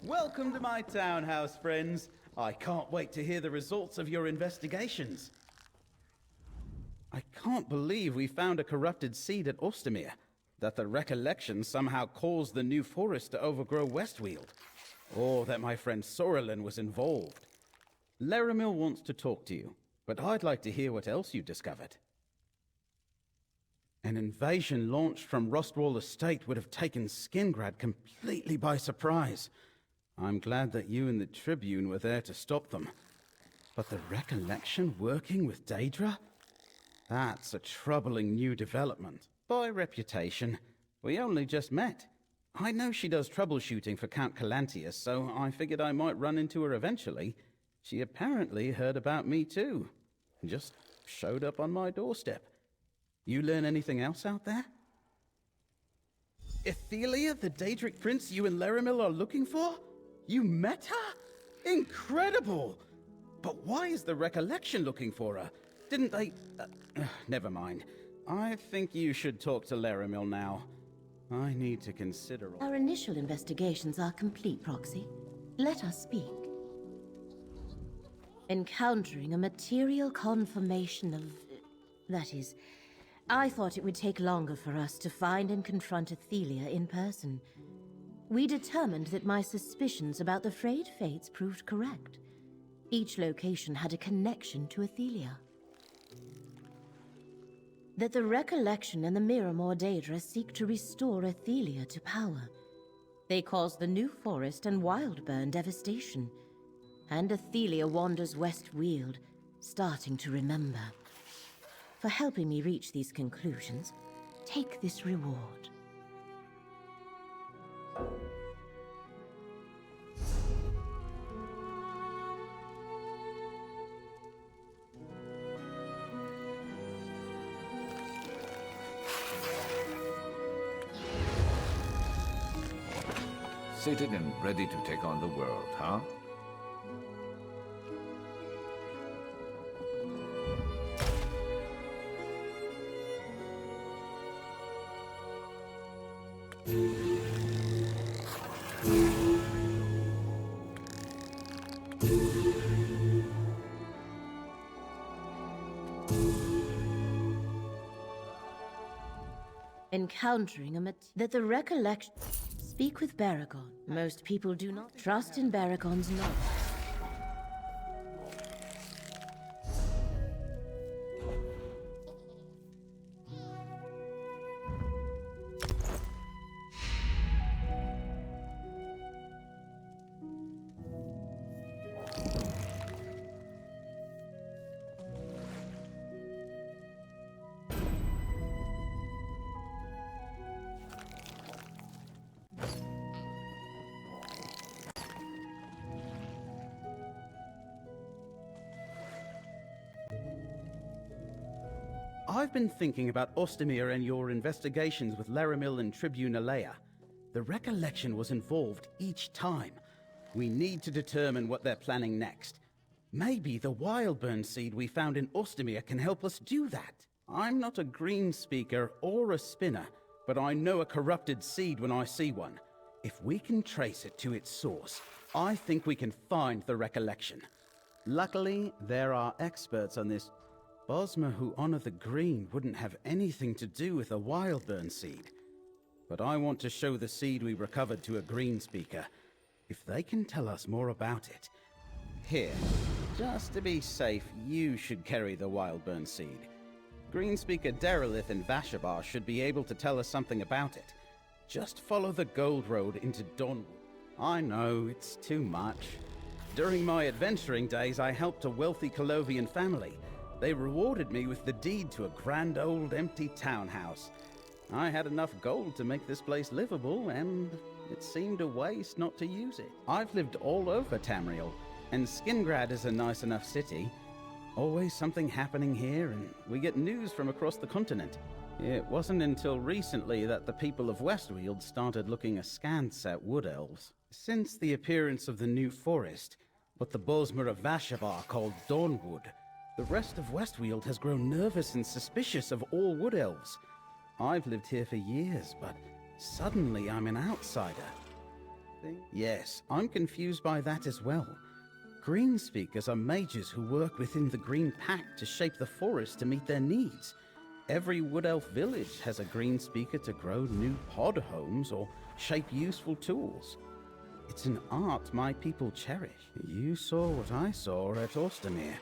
Welcome to my townhouse, friends. I can't wait to hear the results of your investigations. I can't believe we found a corrupted seed at Ostermere. That the recollection somehow caused the new forest to overgrow Westweald. Or that my friend Sorelin was involved. Laramil wants to talk to you, but I'd like to hear what else you discovered. An invasion launched from Rostwall Estate would have taken Skingrad completely by surprise. I'm glad that you and the Tribune were there to stop them. But the recollection working with Daedra? That's a troubling new development. By reputation, we only just met. I know she does troubleshooting for Count Calantius, so I figured I might run into her eventually. She apparently heard about me too. Just showed up on my doorstep. You learn anything else out there? Ethelia, the Daedric prince you and Laramil are looking for? You met her? Incredible! But why is the recollection looking for her? Didn't they... never mind. I think you should talk to Laramil now. I need to consider... Our initial investigations are complete, Proxy. Let us speak. Encountering a material confirmation of... That is, I thought it would take longer for us to find and confront Ethelia in person. We determined that my suspicions about the frayed fates proved correct. Each location had a connection to Ethelia. That the recollection and the Miramor Daedra seek to restore Ethelia to power. They cause the New Forest and Wildburn devastation. And Ethelia wanders Westweald, starting to remember. For helping me reach these conclusions, take this reward. Sated and ready to take on the world, huh? Encountering that the recollection... Speak with Baragon. Most people do not trust in Baragon's knowledge. I've been thinking about Ostermere and your investigations with Laramil and Tribune Alea. The recollection was involved each time. We need to determine what they're planning next. Maybe the Wildburn seed we found in Ostermere can help us do that. I'm not a green speaker or a spinner, but I know a corrupted seed when I see one. If we can trace it to its source, I think we can find the recollection. Luckily, there are experts on this. Bosmer who honor the green wouldn't have anything to do with a Wildburn seed. But I want to show the seed we recovered to a green speaker. If they can tell us more about it. Here, just to be safe, you should carry the Wildburn seed. Green speaker Derelith and Vashabar should be able to tell us something about it. Just follow the Gold Road into Dawnwood. I know, it's too much. During my adventuring days, I helped a wealthy Colovian family. They rewarded me with the deed to a grand old empty townhouse. I had enough gold to make this place livable, and it seemed a waste not to use it. I've lived all over Tamriel, and Skingrad is a nice enough city. Always something happening here, and we get news from across the continent. It wasn't until recently that the people of Westweald started looking askance at wood elves. Since the appearance of the New Forest, what the Bosmer of Vashabar called Dawnwood, the rest of Westweald has grown nervous and suspicious of all wood elves. I've lived here for years, but suddenly I'm an outsider. anything? Yes, I'm confused by that as well. Green Speakers are mages who work within the Green Pact to shape the forest to meet their needs. Every Wood Elf village has a Green Speaker to grow new pod homes or shape useful tools. It's an art my people cherish. You saw what I saw at Ostermere.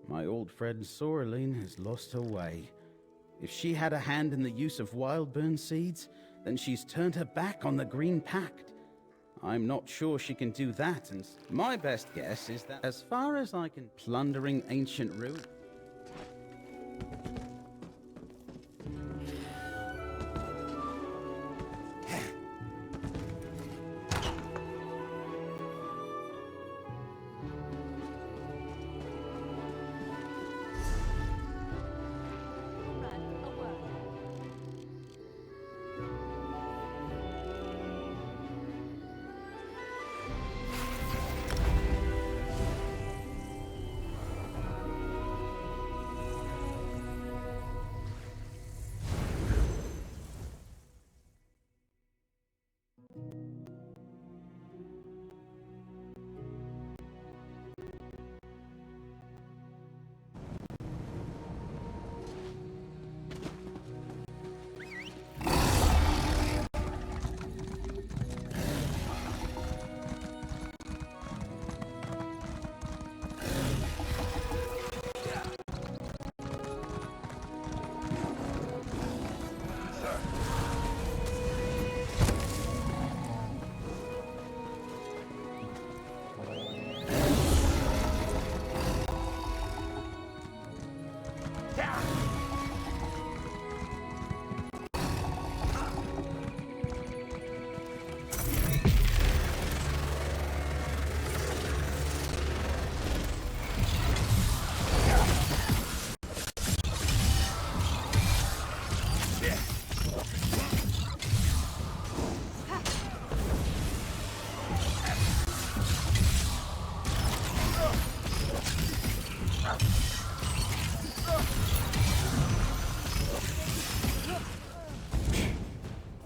My old friend Soraline has lost her way. If she had a hand in the use of Wildburn seeds, then she's turned her back on the Green Pact. I'm not sure she can do that, and my best guess is that as far as I can plundering ancient ruins.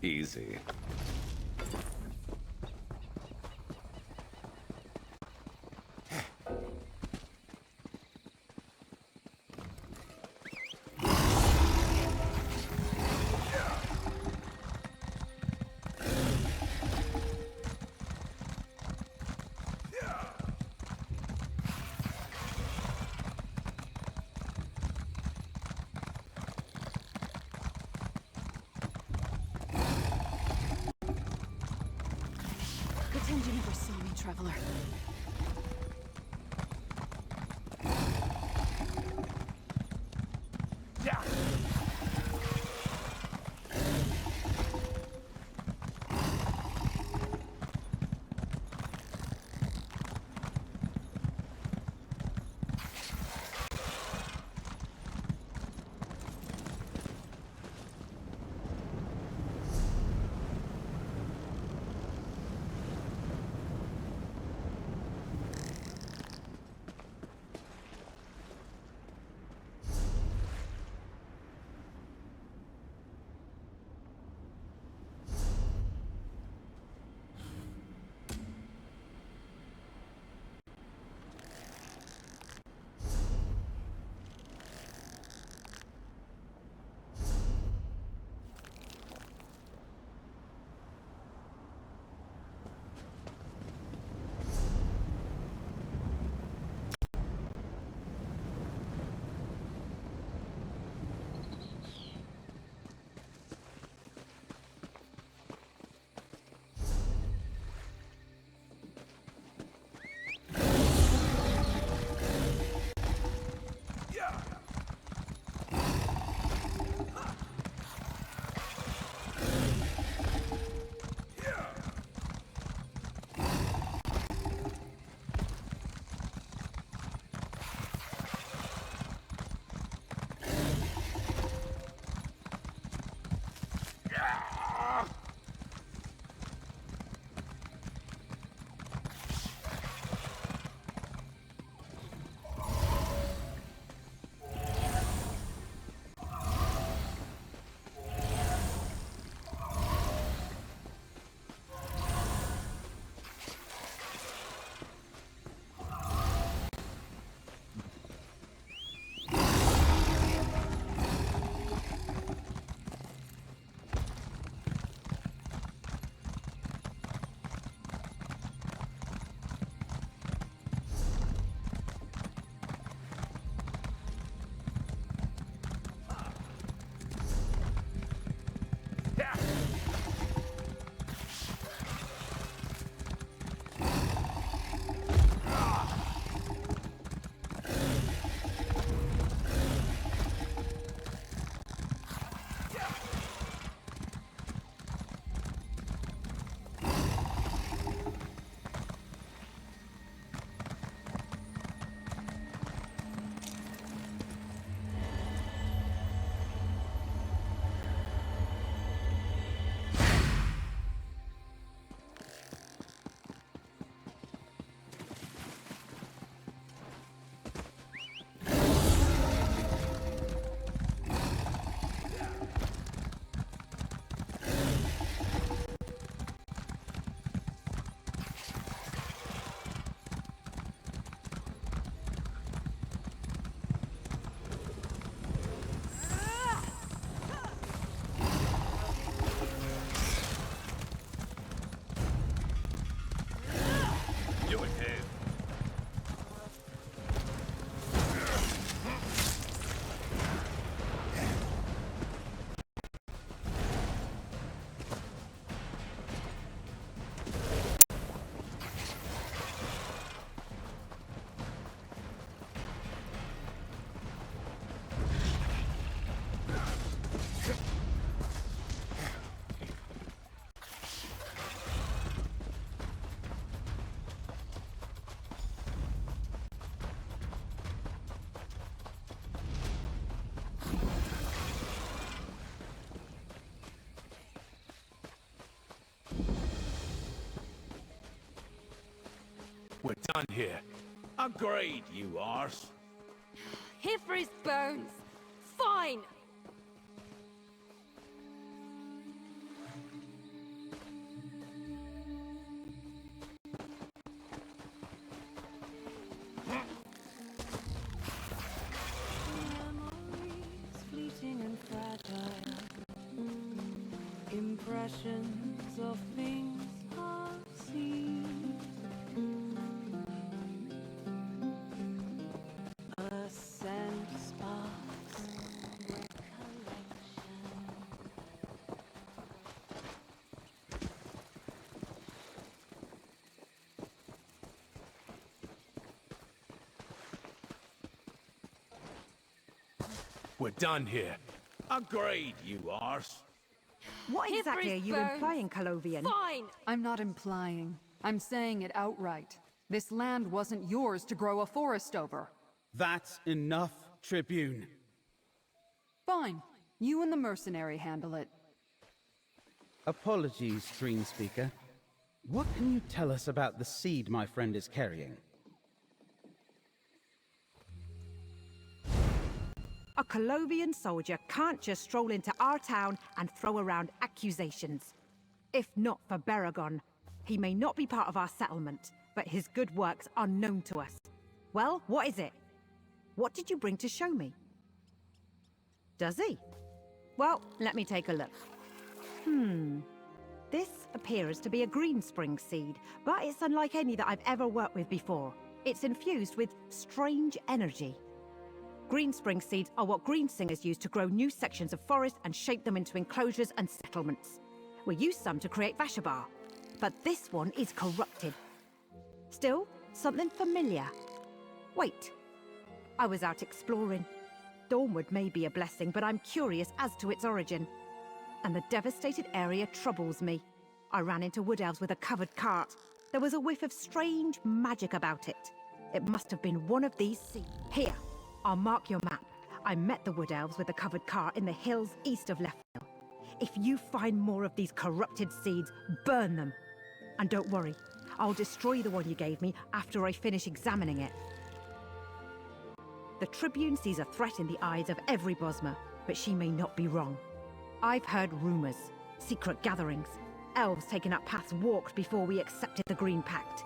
Easy. Pretend you never saw me, traveler. We're done here. Agreed, you arse. Here for his bones. Fine. Fleeting and fragile. Impressions of things I've seen. A scent sparks recollection. We're done here. Agreed, you arse. What Here for exactly are his you bones. implying, Colovian? Fine. I'm not implying. I'm saying it outright. This land wasn't yours to grow a forest over. That's enough, Tribune. Fine. You and the mercenary handle it. Apologies, Dreamspeaker. What can you tell us about the seed my friend is carrying? A Colovian soldier can't just stroll into our town and throw around accusations. If not for Baragon, he may not be part of our settlement, but his good works are known to us. Well, what is it? What did you bring to show me? Does he? Well, let me take a look. This appears to be a greenspring seed, but it's unlike any that I've ever worked with before. It's infused with strange energy. Greenspring seeds are what greensingers use to grow new sections of forest and shape them into enclosures and settlements. We use some to create Vashabar, but this one is corrupted. Still, something familiar. Wait, I was out exploring. Dawnwood may be a blessing, but I'm curious as to its origin. And the devastated area troubles me. I ran into wood elves with a covered cart. There was a whiff of strange magic about it. It must have been one of these seeds. Here, I'll mark your map. I met the wood elves with the covered cart in the hills east of Lefthill. If you find more of these corrupted seeds, burn them. And don't worry, I'll destroy the one you gave me after I finish examining it. The Tribune sees a threat in the eyes of every Bosmer, but she may not be wrong. I've heard rumors, secret gatherings, elves taking up paths walked before we accepted the Green Pact.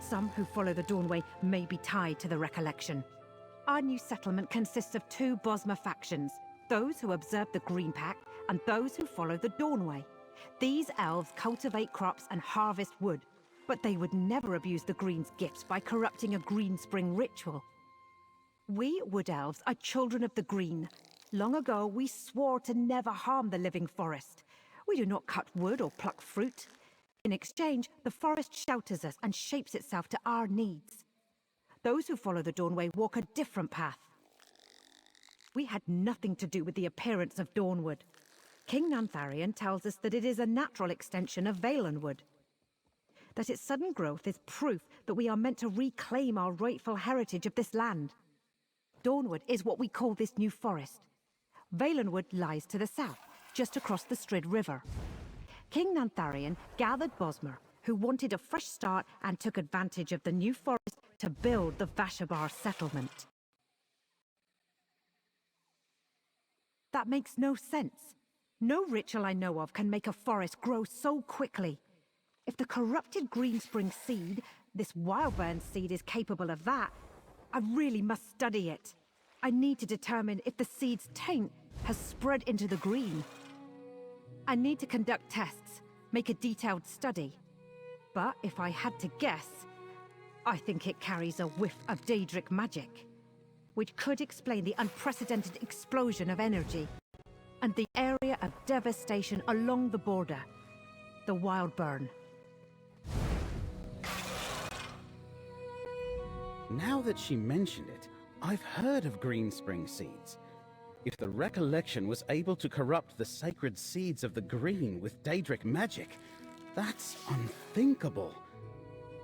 Some who follow the Dawnway may be tied to the Recollection. Our new settlement consists of two Bosmer factions, those who observe the Green Pact and those who follow the Dawnway. These elves cultivate crops and harvest wood, but they would never abuse the Green's gifts by corrupting a Greenspring ritual. We Wood Elves are children of the Green. Long ago, we swore to never harm the living forest. We do not cut wood or pluck fruit. In exchange, the forest shelters us and shapes itself to our needs. Those who follow the Dawnway walk a different path. We had nothing to do with the appearance of Dawnwood. King Nantharion tells us that it is a natural extension of Valenwood. That its sudden growth is proof that we are meant to reclaim our rightful heritage of this land. Dawnwood is what we call this new forest. Valenwood lies to the south, just across the Strid River. King Nantharion gathered Bosmer, who wanted a fresh start and took advantage of the new forest to build the Vashabar settlement. That makes no sense. No ritual I know of can make a forest grow so quickly. If the corrupted Greenspring seed, this Wildburn seed, is capable of that, I really must study it. I need to determine if the seed's taint has spread into the green. I need to conduct tests, make a detailed study. But if I had to guess, I think it carries a whiff of Daedric magic, which could explain the unprecedented explosion of energy and the area of devastation along the border, the Wildburn. Now that she mentioned it, I've heard of Greenspring seeds. If the Recollection was able to corrupt the sacred seeds of the green with Daedric magic, that's unthinkable.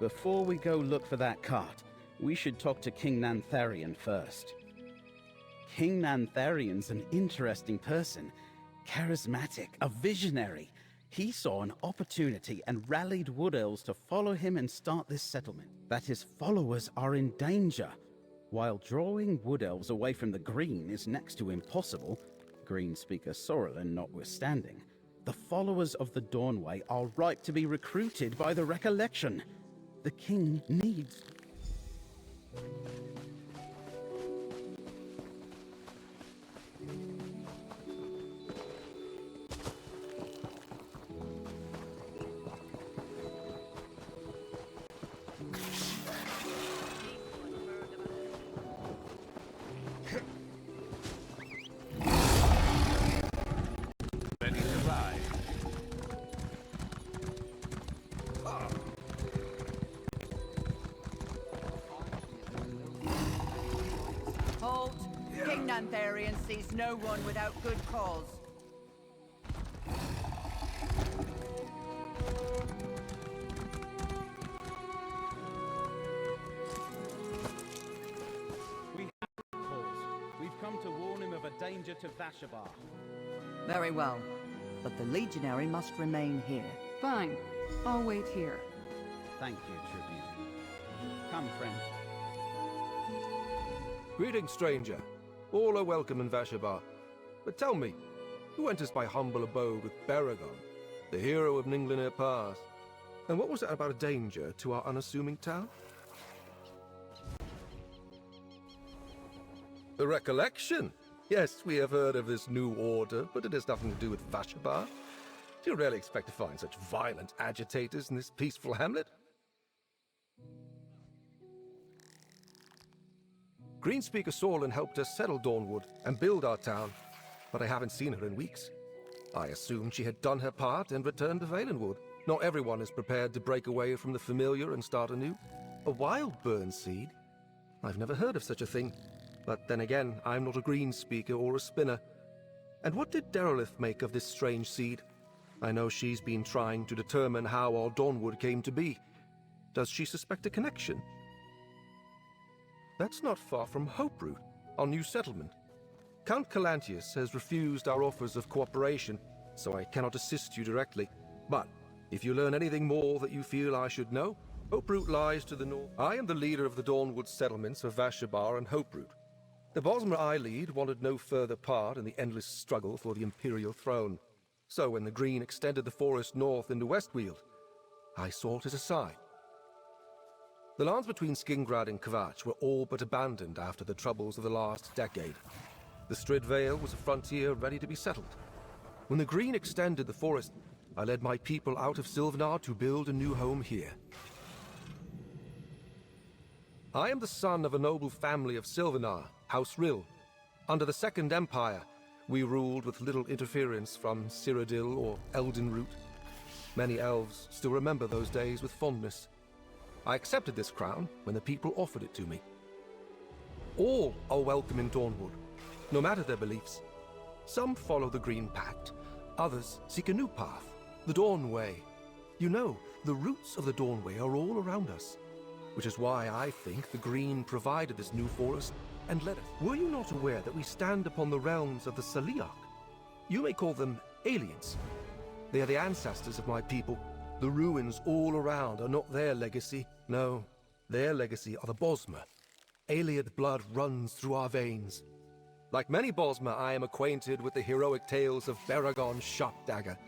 Before we go look for that cart, we should talk to King Nantharion first. King Nantharion's an interesting person. Charismatic, a visionary. He saw an opportunity and rallied wood elves to follow him and start this settlement. That his followers are in danger. While drawing wood elves away from the green is next to impossible, green speaker Sorrelin notwithstanding, the followers of the Dawnway are ripe to be recruited by the Recollection. The king needs... Ready to ride. Halt! King Nantharian sees no one without good cause. We have cause. We've come to warn him of a danger to Vashabar. Very well, but the legionary must remain here. Fine. I'll wait here. Thank you, Tribune. Come, friend. Greetings, stranger. All are welcome in Vashabar. But tell me, who enters my humble abode with Baragon, the hero of Ninglinir Pass? And what was that about a danger to our unassuming town? The Recollection? Yes, we have heard of this new order, but it has nothing to do with Vashabar. Do you really expect to find such violent agitators in this peaceful hamlet? Greenspeaker Sorlin helped us settle Dawnwood and build our town, but I haven't seen her in weeks. I assumed she had done her part and returned to Valenwood. Not everyone is prepared to break away from the familiar and start anew. A wild burn seed? I've never heard of such a thing. But then again, I'm not a greenspeaker or a spinner. And what did Derelith make of this strange seed? I know she's been trying to determine how our Dawnwood came to be. Does she suspect a connection? That's not far from Hoperoot, our new settlement. Count Calantius has refused our offers of cooperation, so I cannot assist you directly. But if you learn anything more that you feel I should know, Hoperoot lies to the north. I am the leader of the Dawnwood settlements of Vashabar and Hoperoot. The Bosmer I lead wanted no further part in the endless struggle for the Imperial throne. So when the Green extended the forest north into Westweald, I sought his aside. The lands between Skingrad and Kvatch were all but abandoned after the troubles of the last decade. The Strid Vale was a frontier ready to be settled. When the Green extended the forest, I led my people out of Sylvanar to build a new home here. I am the son of a noble family of Sylvanar, House Rill. Under the Second Empire, we ruled with little interference from Cyrodiil or Eldenroot. Many elves still remember those days with fondness. I accepted this crown when the people offered it to me. All are welcome in Dawnwood, no matter their beliefs. Some follow the Green Pact, others seek a new path, the Dawnway. You know, the roots of the Dawnway are all around us, which is why I think the Green provided this new forest and led us. Were you not aware that we stand upon the realms of the Saliak? You may call them aliens. They are the ancestors of my people. The ruins all around are not their legacy. No, their legacy are the Bosmer. Ayleid blood runs through our veins. Like many Bosmer, I am acquainted with the heroic tales of Baragon's sharp dagger.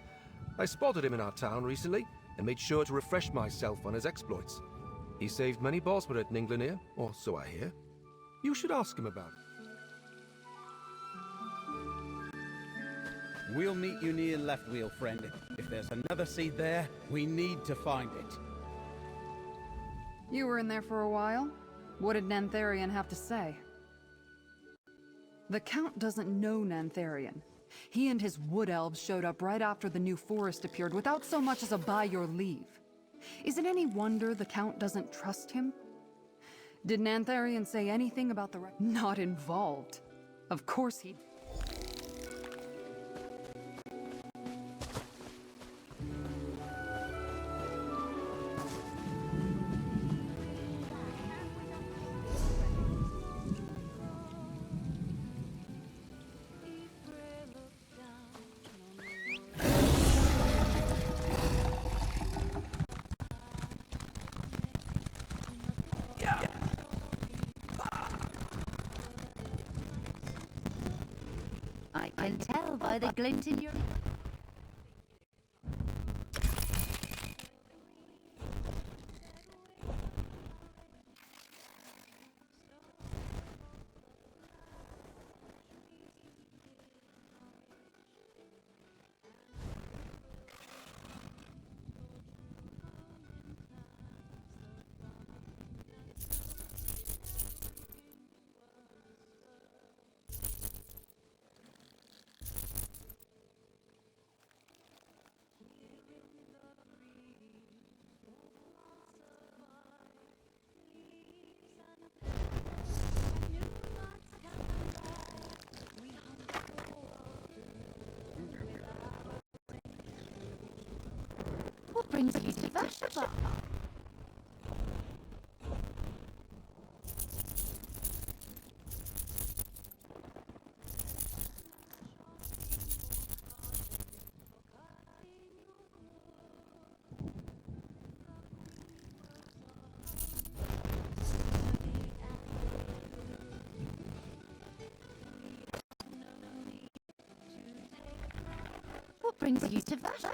I spotted him in our town recently and made sure to refresh myself on his exploits. He saved many Bosmer at Ninglinir, or so I hear. You should ask him about it. We'll meet you near Leftwheel, friend. If there's another seed there, we need to find it. You were in there for a while? What did Nantharian have to say? The Count doesn't know Nantharian. He and his wood elves showed up right after the new forest appeared without so much as a by your leave. Is it any wonder the Count doesn't trust him? Did Nantharian say anything about the not involved? Of course he... tell by the glint in your... What brings you to Vashta? What brings you to Vashta?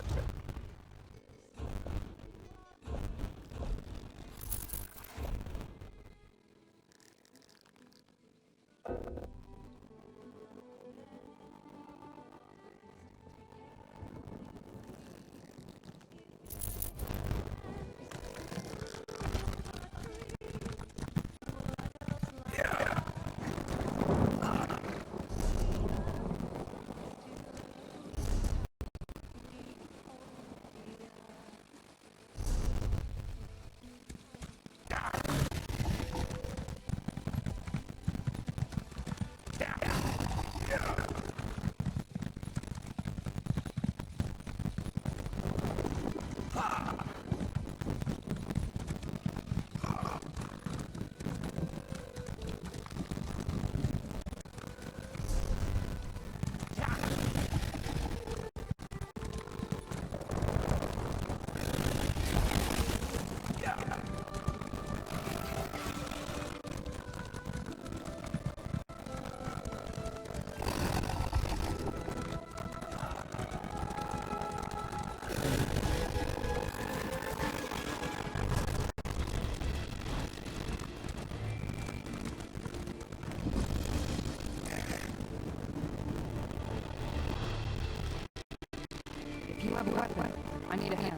If you have a weapon, I need a hand.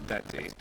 That's it.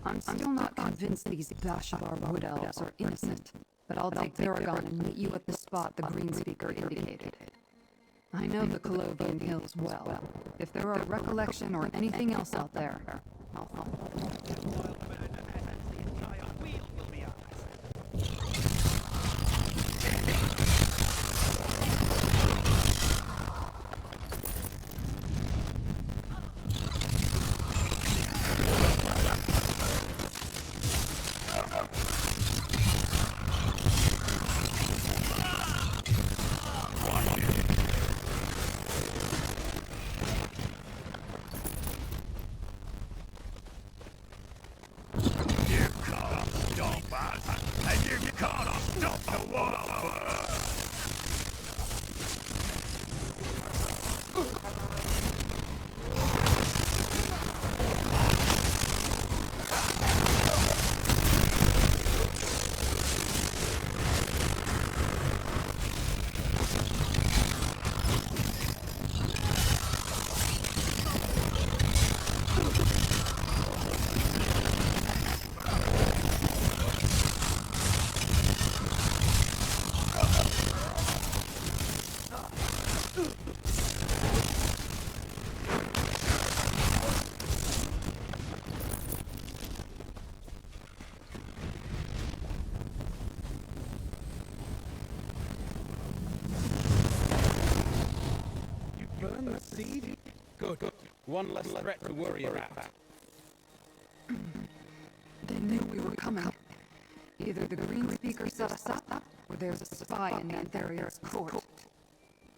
I'm still not convinced these Bashabar wood elves are innocent, but I'll take Theragon and meet you at the spot the green speaker indicated. I know the Colovian Hills well. If there are recollection or anything else out there, I'll follow. Burn the seed? Good. One less threat to worry about. They knew we were coming. Either the green speaker set us up, or there's a spy in the Antherian's court.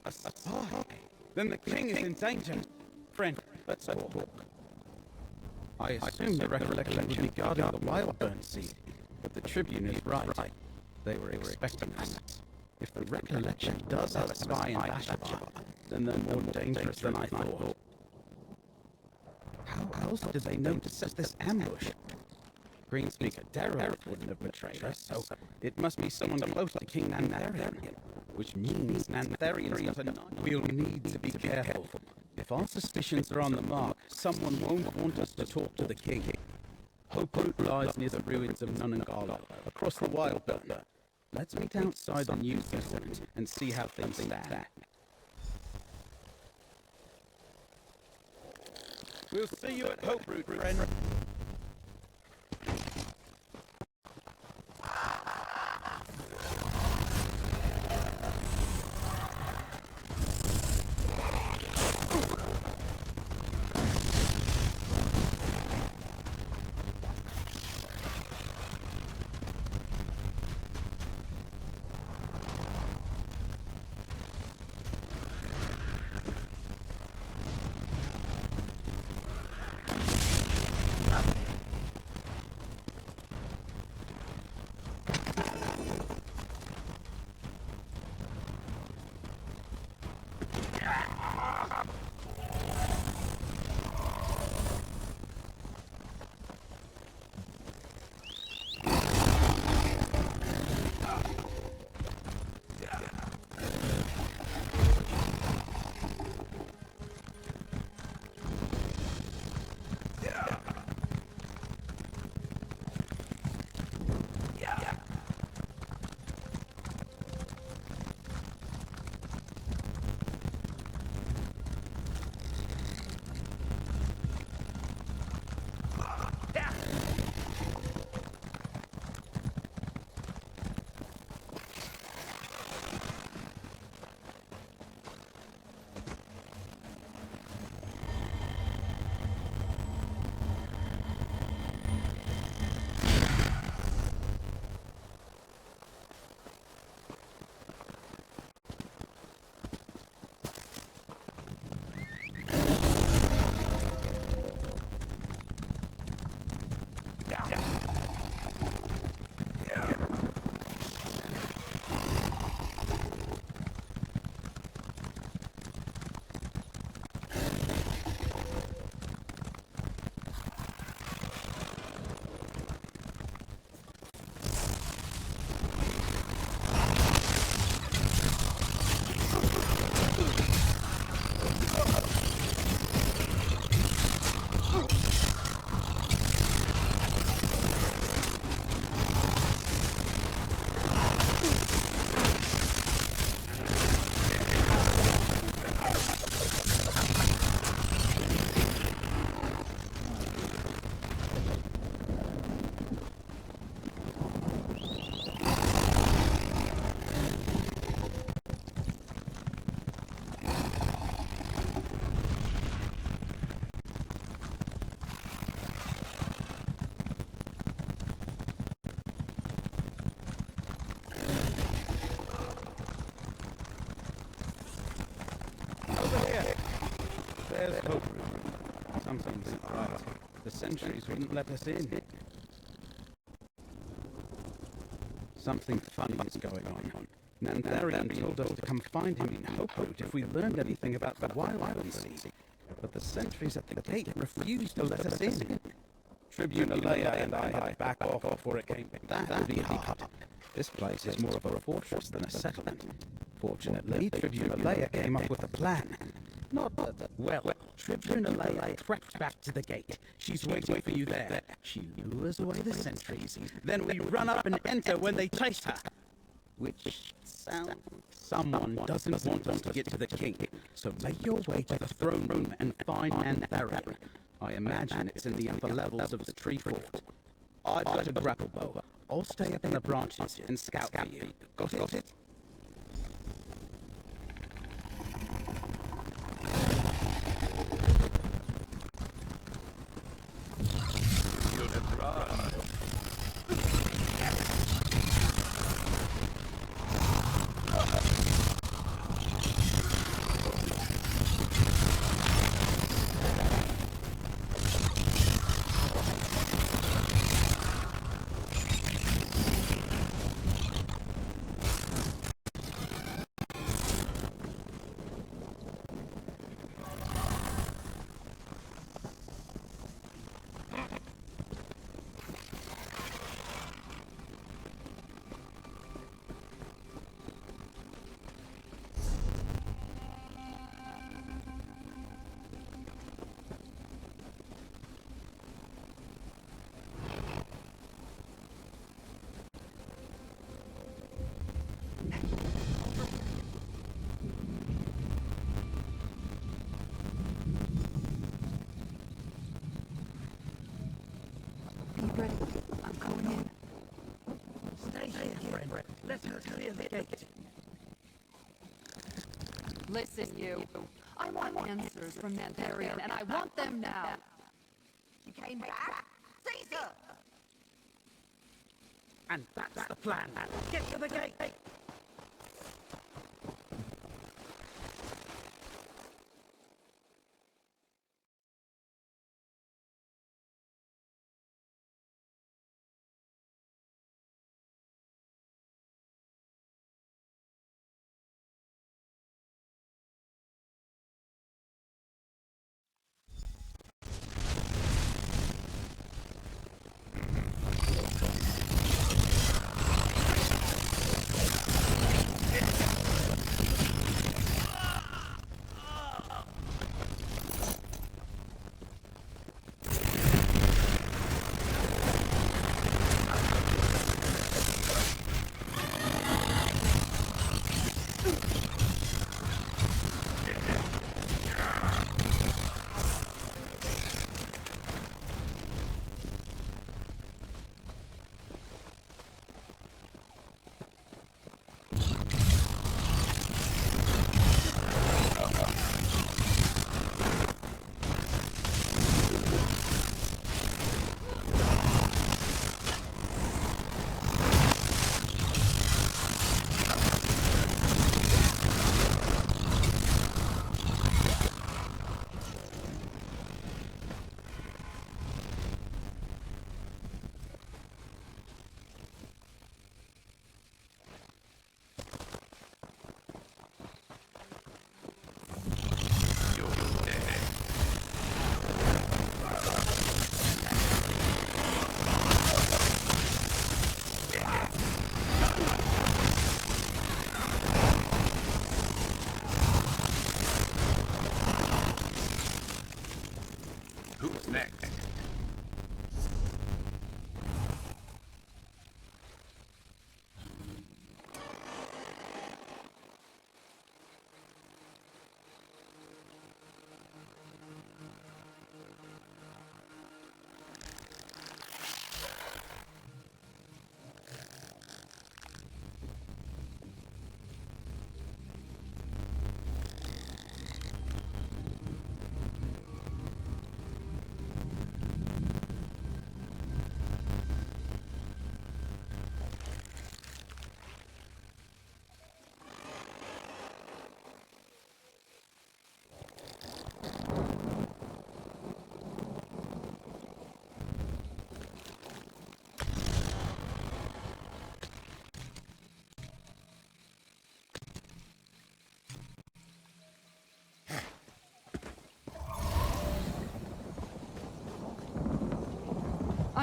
A spy? Then the king is in danger. Friend, let's talk. I assumed the recollection would be guarding the Wildburn seed, but the Tribune is right. They were expecting us. If the recollection does have a spy in Bashabar, then they're more dangerous than I thought. How else did they know to set this ambush? Greenspeaker Darrow wouldn't have betrayed us, so it must be someone close to King Nantherian, which means Nantherians are not. We'll need to be careful. If our suspicions are on the mark, someone won't want us to talk to the king. Hope Root lies near the ruins of Nunangala, across the Wildburn. Let's meet outside the news settlement and see how things stand. We'll see you at Hope Root, friend. Something isn't right. The sentries wouldn't let us in. Something funny is going on. Nantharian told us to come find him in Hopewood if we learned anything about the Wildburn Seed. But the sentries at the gate refused to let us in. Tribune Alea and I had to back off before it came. That would be hard. This place is more of a fortress than a settlement. Fortunately, Tribune Alea came up with a plan. Not that, well, Tribune Alea crept back to the gate. She's waiting for you there. She lures away the sentries. Then we run up and enter when they chase her. Which sounds... Someone doesn't want us to get to the king. So make your way to the throne room and find Nantharian. I imagine it's in the upper levels of the tree fort. I've got a grapple bow. I'll stay up in the branches and scout for you. Got it? Be ready. I'm going in. Stay here, friend. Let her clear the gate. Listen, you. I want answers from Nantharian, and I want them now. She came back. Caesar! And that's the plan. Get to the gate.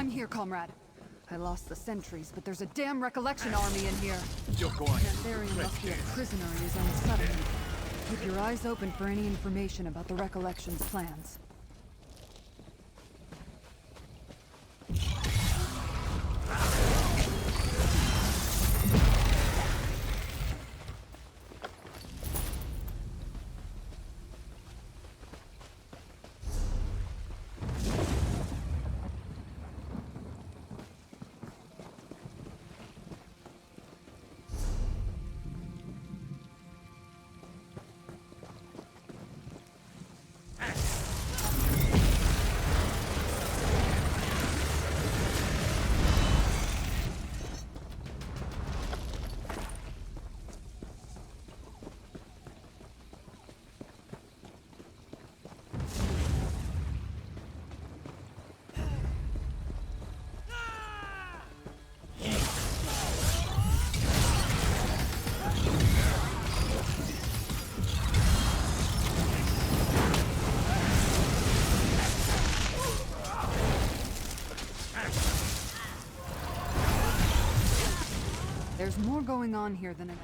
I'm here, comrade. I lost the sentries, but there's a damn recollection army in here. You're going Nantharian must be a prisoner in his own settlement. Keep your eyes open for any information about the recollection's plans. There's more going on here than an...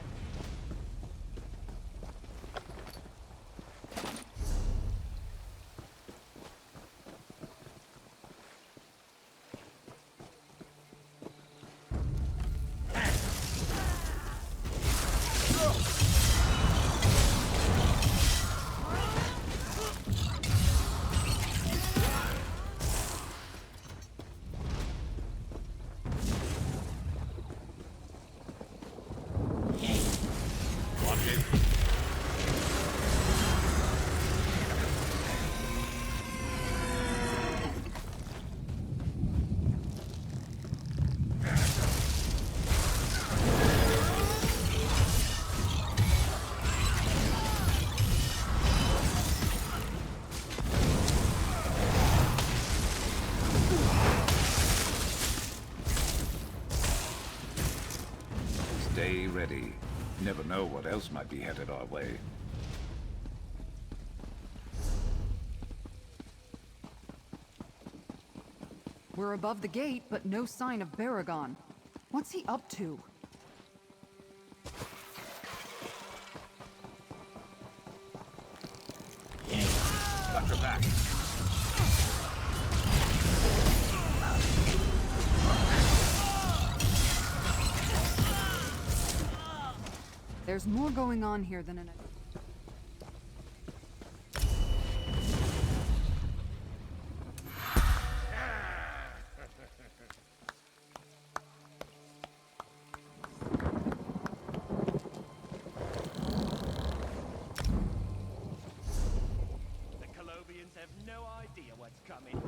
Stay ready. Never know what else might be headed our way. We're above the gate, but no sign of Baragon. What's he up to? Got your back. There's more going on here than an... The Colovians have no idea what's coming.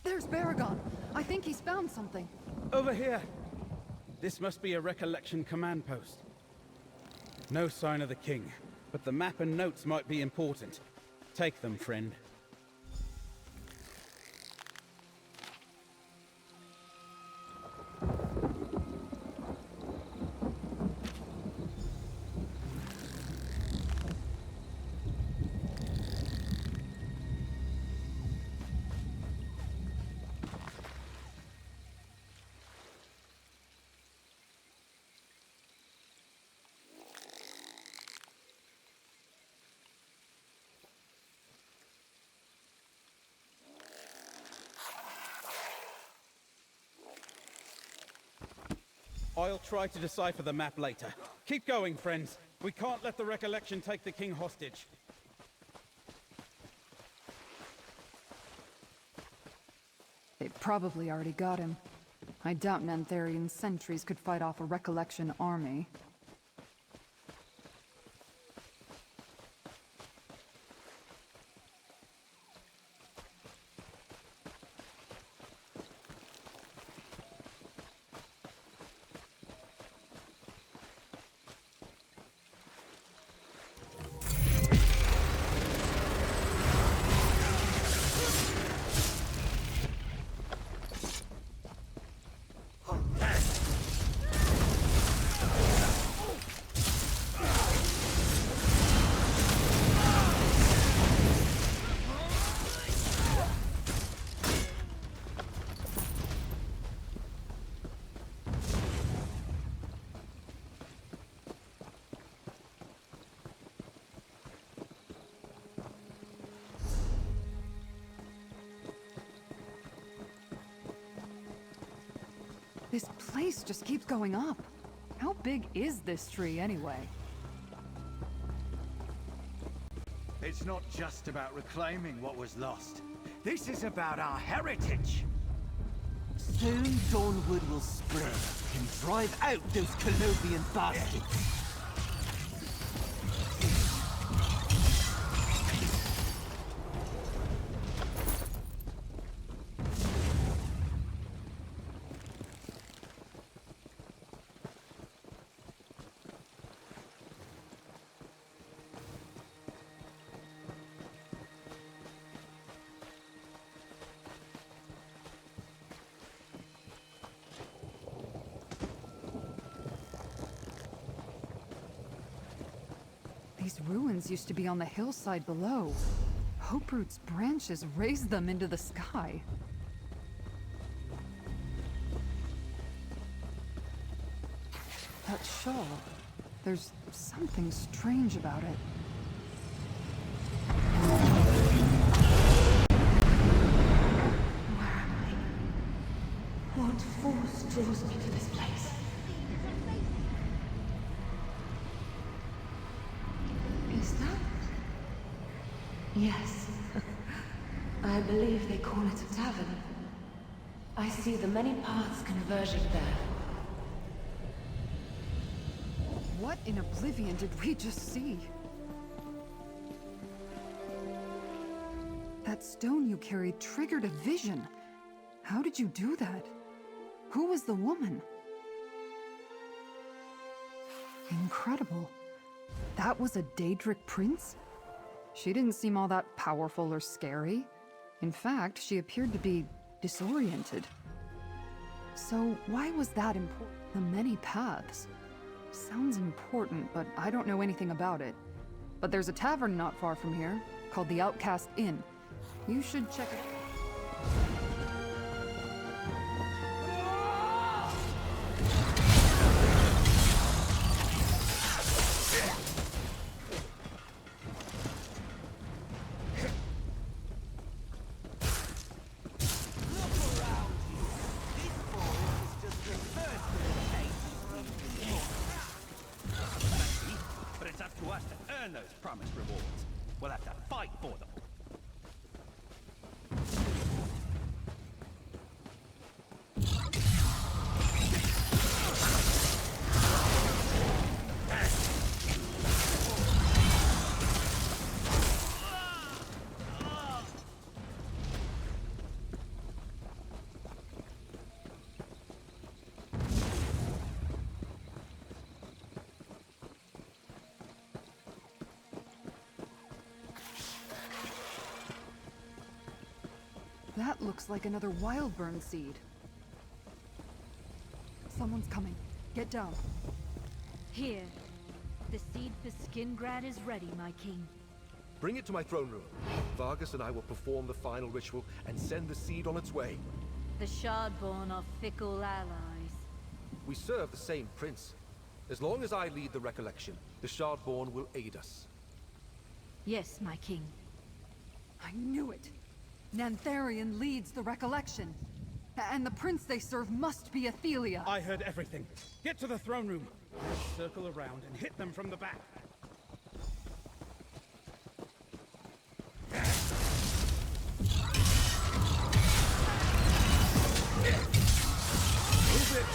There's Baragon! I think he's found something. Over here! This must be a recollection command post. No sign of the king, but the map and notes might be important. Take them, friend. I'll try to decipher the map later. Keep going, friends. We can't let the recollection take the king hostage. They probably already got him. I doubt Nantharian sentries could fight off a recollection army. This place just keeps going up. How big is this tree, anyway? It's not just about reclaiming what was lost. This is about our heritage. Soon Dawnwood will spread and drive out those Colovian bastards. These ruins used to be on the hillside below. Hoperoot's branches raised them into the sky. That shawl, there's something strange about it. Where am I? What force draws me to this place? Is that? Yes. I believe they call it a tavern. I see the many paths converging there. What in oblivion did we just see? That stone you carried triggered a vision. How did you do that? Who was the woman? Incredible. That was a Daedric prince? She didn't seem all that powerful or scary. In fact, she appeared to be disoriented. So why was that important? The many paths. Sounds important, but I don't know anything about it. But there's a tavern not far from here, called the Outcast Inn. You should check it out. But it's up to us to earn those promised rewards. We'll have to fight for them. That looks like another Wildburn seed. Someone's coming. Get down. Here. The seed for Skingrad is ready, my king. Bring it to my throne room. Vargas and I will perform the final ritual and send the seed on its way. The Shardborn are fickle allies. We serve the same prince. As long as I lead the recollection, the Shardborn will aid us. Yes, my king. I knew it! Nantharian leads the recollection. And the prince they serve must be Athelia. I heard everything. Get to the throne room. Circle around and hit them from the back. Move it!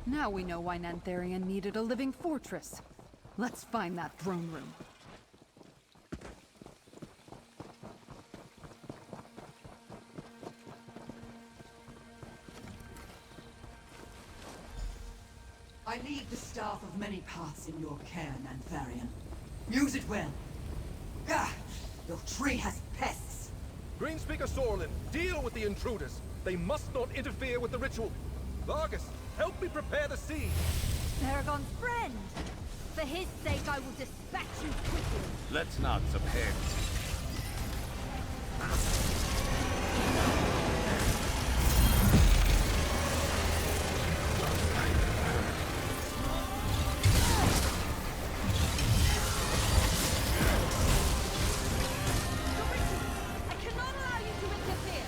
Now we know why Nantharian needed a living fortress. Let's find that throne room. I leave the Staff of Many Paths in your care, Nantharian. Use it well. Ah! Your tree has pests! Greenspeaker Sorlin, deal with the intruders. They must not interfere with the ritual. Vargas, help me prepare the seed. Paragon's friend! For his sake, I will dispatch you quickly. Let's not subhead. I cannot allow you to interfere!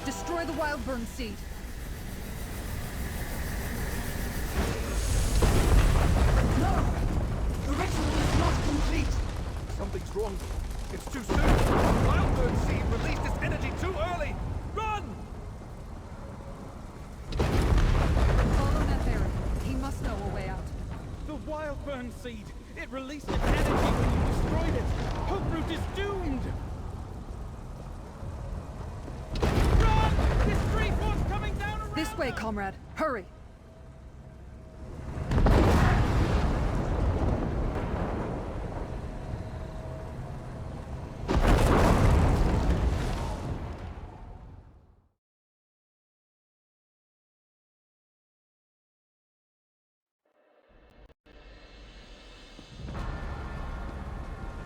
Destroy the Wildburn seed. No! The ritual is not complete! Something's wrong. It's too soon. Wildburn seed released its energy too early. Run! Follow Nantharian. He must know a way out. The Wildburn seed! It released its energy when you destroyed it! Hoperoot is doomed! Run! This tree force coming down around This way, us! comrade. Hurry!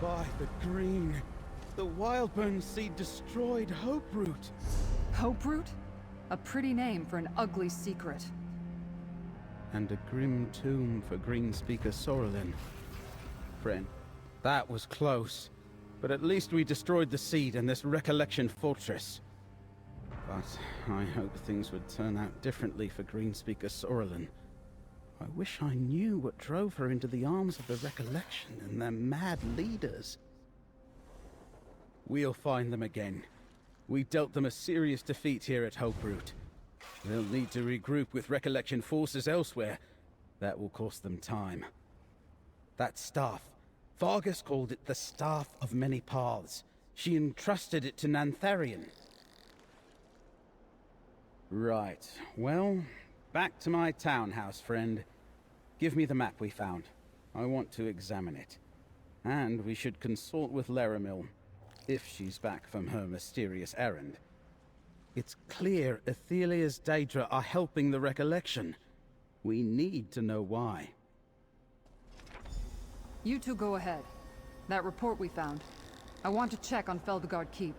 By the green, the Wildburn seed destroyed Hoperoot. Hoperoot? A pretty name for an ugly secret. And a grim tomb for Greenspeaker Sorlin. Friend, that was close. But at least we destroyed the seed and this recollection fortress. But I hope things would turn out differently for Greenspeaker Sorlin. I wish I knew what drove her into the arms of the recollection and their mad leaders. We'll find them again. We dealt them a serious defeat here at Hoperoot. They'll need to regroup with recollection forces elsewhere. That will cost them time. That staff. Vargas called it the Staff of Many Paths. She entrusted it to Nantharian. Right. Well, back to my townhouse, friend. Give me the map we found. I want to examine it. And we should consult with Laramil, if she's back from her mysterious errand. It's clear Athelia's Daedra are helping the recollection. We need to know why. You two go ahead. That report we found. I want to check on Feldegard Keep.